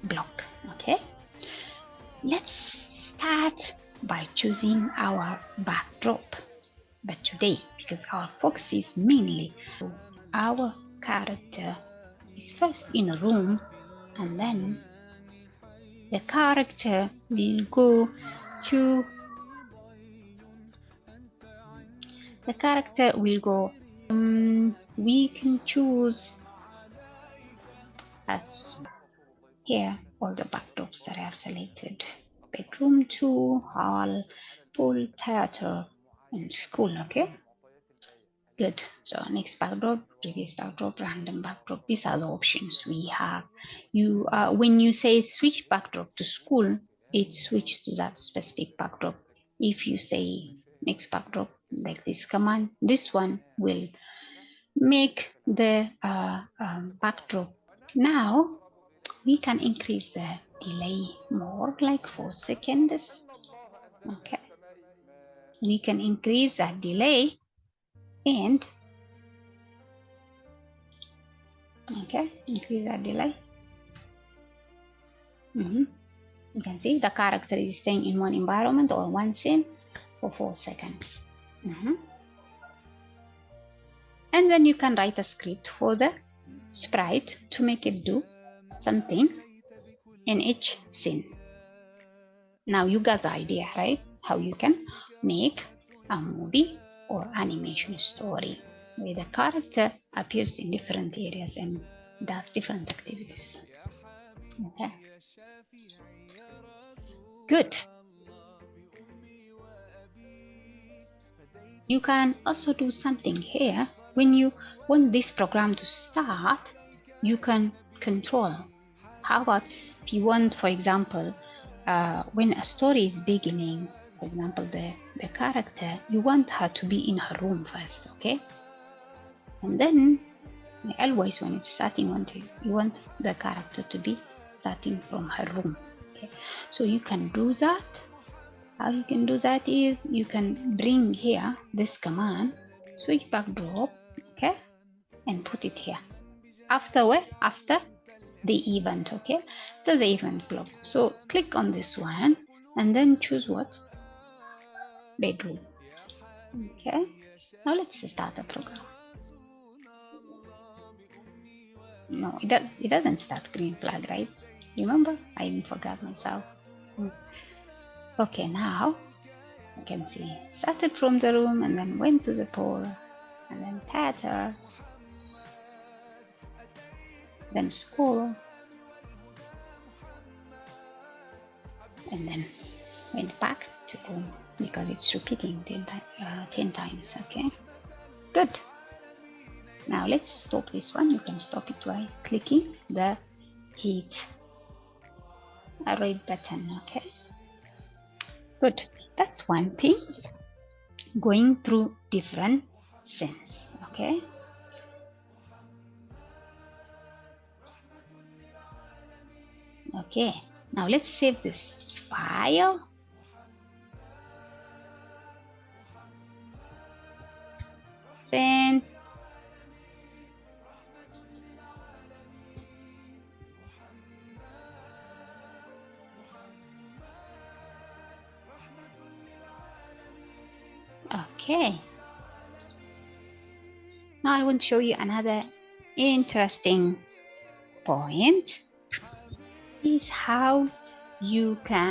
block. Okay, let's start by choosing our backdrop. But today, because our focus is mainly our character is first in a room, and then the character will go to we can choose as here all the backdrops that I have selected: bedroom, 2, hall, pool, theater, and school. Okay, good. So next backdrop, previous backdrop, random backdrop. These are the options we have. You when you say switch backdrop to school, it switches to that specific backdrop. If you say next backdrop, like this command, this one will make the backdrop. Now we can increase the delay more, like 4 seconds. Okay, we can increase that delay, and okay, increase that delay. You can see the character is staying in one environment or one scene for 4 seconds. And then you can write a script for the sprite to make it do something in each scene. Now you got the idea, right? How you can make a movie or animation story where the character appears in different areas and does different activities. Okay. Good. You can also do something here. When you want this program to start, you can control. How about if you want, for example, when a story is beginning, for example, the character, you want her to be in her room first, okay? And then always when it's starting, you want the character to be starting from her room, okay? So you can do that. How you can do that is you can bring here this command, switch backdrop, okay, and put it here. After what? After the event, okay? There's the event block. So click on this one and then choose what? Bedroom. Okay. Now let's start the program. No, it doesn't start green flag, right? Remember? I even forgot myself. Okay, now you can see started from the room and then went to the pool and then theater, then school, and then went back to room because it's repeating 10 times. Okay, good. Now let's stop this one. You can stop it by clicking the hit array button. Okay, good. That's one thing, going through different scenes. Okay, okay. Now let's save this file. Send. Okay. Now I want to show you another interesting point is how you can